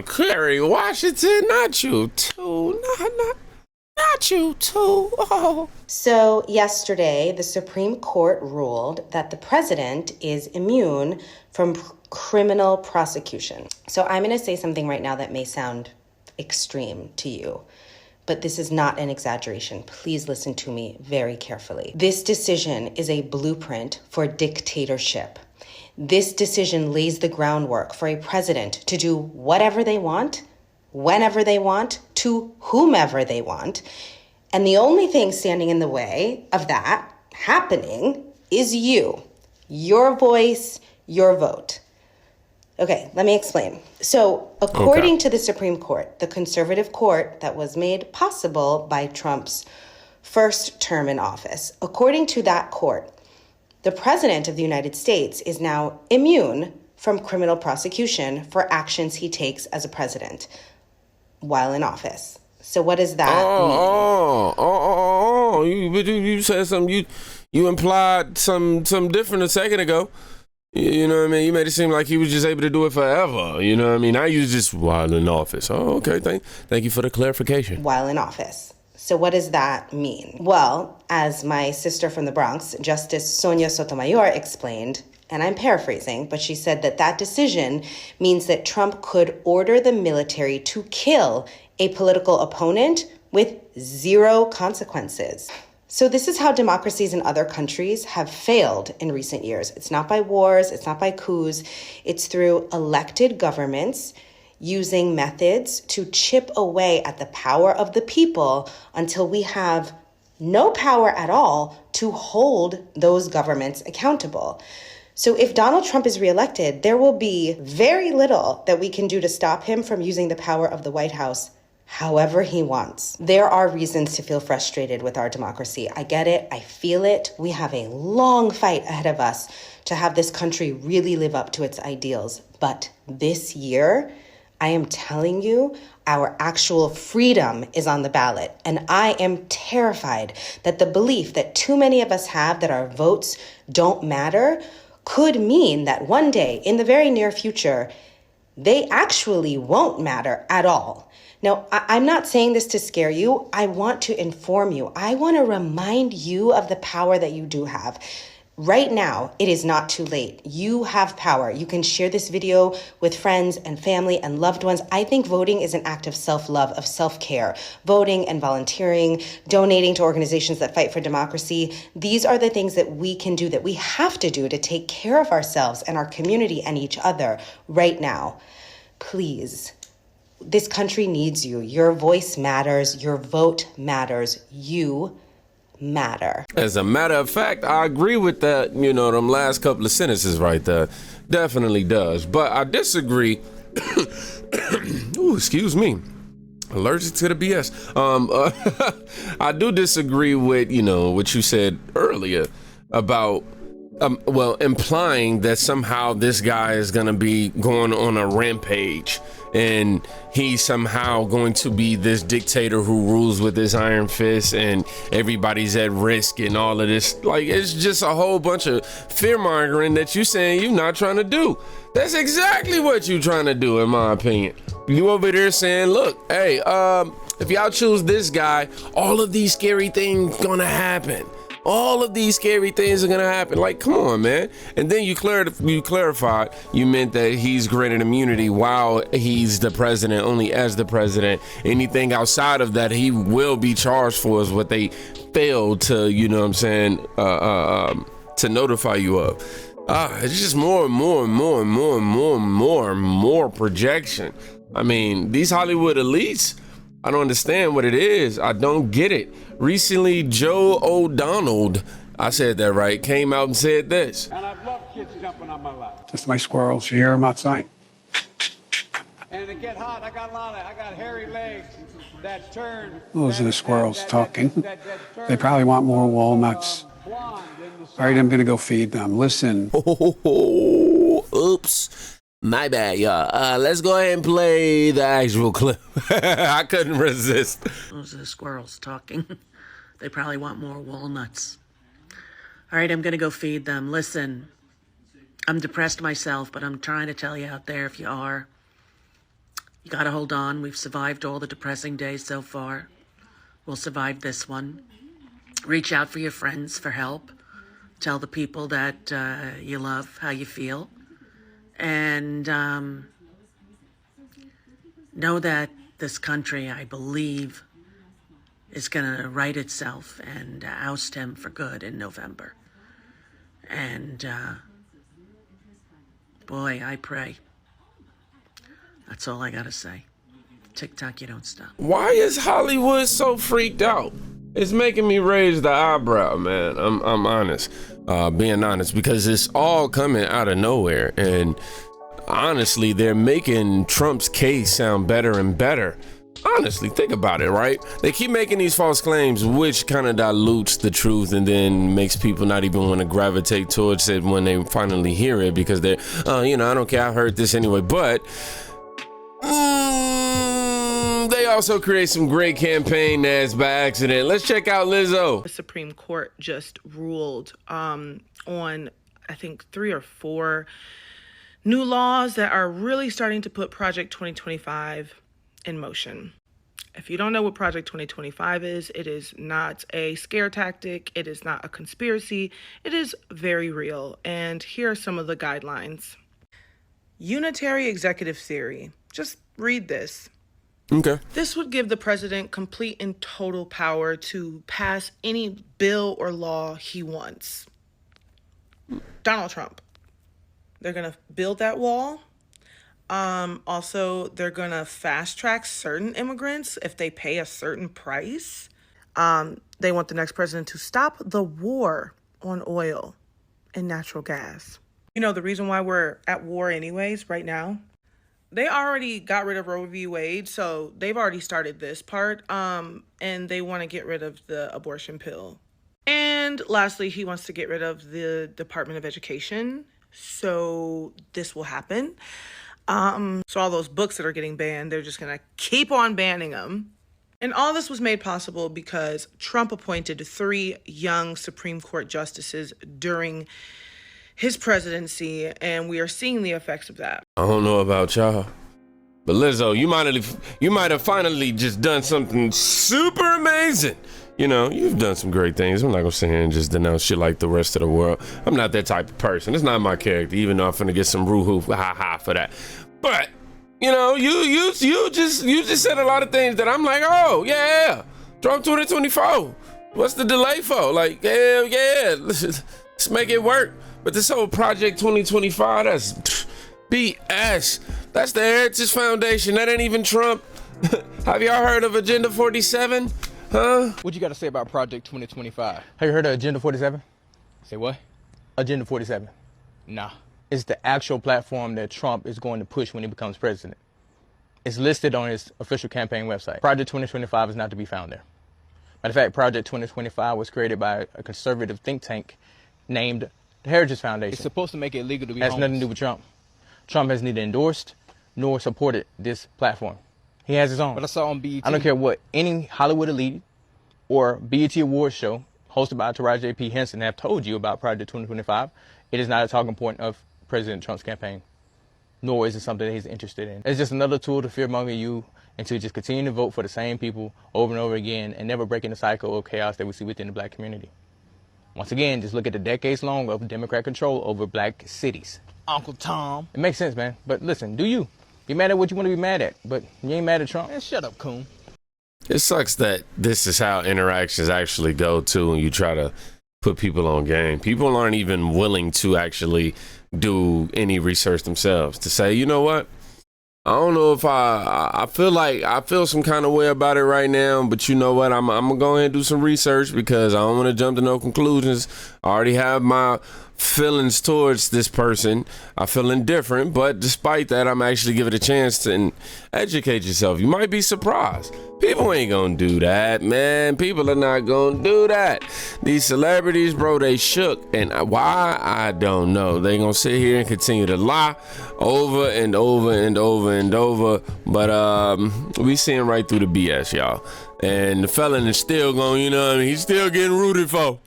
Kerry Washington, not you too. Not you too. Oh. So yesterday, the Supreme Court ruled that the president is immune from criminal prosecution. So I'm going to say something right now that may sound extreme to you, but this is not an exaggeration. Please listen to me very carefully. This decision is a blueprint for dictatorship. This decision lays the groundwork for a president to do whatever they want, whenever they want, to whomever they want. And the only thing standing in the way of that happening is you, your voice, your vote. Okay, let me explain. So according to the Supreme Court, the conservative court that was made possible by Trump's first term in office, according to that court, the president of the United States is now immune from criminal prosecution for actions he takes as a president while in office. So what does that mean? You said something. You implied some different a second ago. You know what I mean? You made it seem like he was just able to do it forever. You know what I mean? I use just while in office. Oh, okay. Thank you for the clarification. While in office. So what does that mean? Well, as my sister from the Bronx, Justice Sonia Sotomayor, explained, and I'm paraphrasing, but she said that decision means that Trump could order the military to kill a political opponent with zero consequences. So this is how democracies in other countries have failed in recent years. It's not by wars, it's not by coups, it's through elected governments using methods to chip away at the power of the people until we have no power at all to hold those governments accountable. So if Donald Trump is reelected, there will be very little that we can do to stop him from using the power of the White House however he wants. There are reasons to feel frustrated with our democracy. I get it. I feel it. We have a long fight ahead of us to have this country really live up to its ideals. But this year, I am telling you, our actual freedom is on the ballot. And I am terrified that the belief that too many of us have that our votes don't matter could mean that one day in the very near future, they actually won't matter at all. Now, I'm not saying this to scare you. I want to inform you. I want to remind you of the power that you do have. Right now, it is not too late. You have power. You can share this video with friends and family and loved ones. I think voting is an act of self-love, of self-care. Voting and volunteering, donating to organizations that fight for democracy. These are the things that we can do, that we have to do to take care of ourselves and our community and each other right now. Please. This country needs you. Your voice matters. Your vote matters. You matter. As a matter of fact, I agree with that. You know, them last couple of sentences right there. Definitely does. But I disagree. Ooh, excuse me. Allergic to the BS. I do disagree with, what you said earlier about implying that somehow this guy is going to be going on a rampage and he's somehow going to be this dictator who rules with his iron fist and everybody's at risk and all of this. Like, it's just a whole bunch of fear mongering that you saying you're not trying to do. That's exactly what you're trying to do, in my opinion. You over there saying, look, hey, if y'all choose this guy, all of these scary things gonna happen. All of these scary things are gonna happen. Like, come on, man. And then you clarified, you meant that he's granted immunity while he's the president, only as the president. Anything outside of that, he will be charged for, is what they failed to, to notify you of. It's just more and more projection. I mean, these Hollywood elites, I don't understand what it is. I don't get it. Recently, Joe O'Donnell, I said that right, came out and said this. And I've loved kids jumping on my lap. That's my squirrels. You hear them outside? And to get hot, I got hairy legs that turn. Those are the squirrels talking. They probably want more walnuts. All right, I'm going to go feed them. Listen. Oops. My bad, y'all. Let's go ahead and play the actual clip. I couldn't resist. Those are the squirrels talking. They probably want more walnuts. All right, I'm going to go feed them. Listen, I'm depressed myself, but I'm trying to tell you out there, if you are, You got to hold on. We've survived all the depressing days so far. We'll survive this one. Reach out for your friends for help. Tell the people that you love how you feel. And know that this country, I believe, is going to right itself and oust him for good in November. And boy, I pray. That's all I got to say. TikTok, you don't stop. Why is Hollywood so freaked out? It's making me raise the eyebrow, man. I'm honest, being honest, because it's all coming out of nowhere. And honestly, they're making Trump's case sound better and better. Honestly, think about it, right? They keep making these false claims, which kind of dilutes the truth and then makes people not even want to gravitate towards it when they finally hear it, because they're, I don't care, I heard this anyway. But they also create some great campaign ads by accident. Let's check out Lizzo. The Supreme Court just ruled on, I think, 3 or 4 new laws that are really starting to put Project 2025 in motion. If you don't know what Project 2025 is, it is not a scare tactic. It is not a conspiracy. It is very real. And here are some of the guidelines. Unitary executive theory. Just read this. Okay. This would give the president complete and total power to pass any bill or law he wants. Donald Trump. They're going to build that wall. Also, they're going to fast track certain immigrants if they pay a certain price. They want the next president to stop the war on oil and natural gas. You know, the reason why we're at war anyways right now, they already got rid of Roe v. Wade, so they've already started this part, and they want to get rid of the abortion pill. And lastly, he wants to get rid of the Department of Education, so this will happen. So all those books that are getting banned, they're just going to keep on banning them. And all this was made possible because Trump appointed 3 young Supreme Court justices during his presidency, and we are seeing the effects of that. I don't know about y'all, but Lizzo, you might have finally just done something super amazing. You know, you've done some great things. I'm not gonna sit here and just denounce shit like the rest of the world. I'm not that type of person. It's not my character, even though I'm finna get some roo-hoo ha-ha for that. But, you know, you just said a lot of things that I'm like, oh, yeah, Trump 2024. What's the delay for? Like, hell yeah, let's make it work. But this whole Project 2025, that's BS. That's the Heritage Foundation. That ain't even Trump. Have y'all heard of Agenda 47? Huh? What you got to say about Project 2025? Have you heard of Agenda 47? Say what? Agenda 47. Nah. It's the actual platform that Trump is going to push when he becomes president. It's listed on his official campaign website. Project 2025 is not to be found there. Matter of fact, Project 2025 was created by a conservative think tank named the Heritage Foundation. It's supposed to make it legal to be Has homeless. nothing to do with Trump. Trump has neither endorsed nor supported this platform. He has his own. But I saw on BET. I don't care what any Hollywood elite or BET Awards show hosted by Taraji P. Henson have told you about Project 2025. It is not a talking point of President Trump's campaign, nor is it something that he's interested in. It's just another tool to fearmonger you and to just continue to vote for the same people over and over again and never breaking the cycle of chaos that we see within the black community. Once again, just look at the decades long of Democrat control over black cities. Uncle Tom. It makes sense, man. But listen, do you? Be mad at what you want to be mad at, but you ain't mad at Trump. Man, shut up, coon. It sucks that this is how interactions actually go too, and you try to put people on game. People aren't even willing to actually do any research themselves to say, you know what? I don't know if I feel some kind of way about it right now, but you know what? I'm gonna go ahead and do some research because I don't want to jump to no conclusions. I already have my feelings towards this person. I feel indifferent, but despite that, I'm actually giving it a chance to educate yourself. You might be surprised. People ain't gonna do that, man. People are not gonna do that. These celebrities, bro, they shook. And why? I don't know. They gonna sit here and continue to lie over and over and over and over. But we seeing right through the BS, y'all. And the felon is still going, you know what I mean? He's still getting rooted for.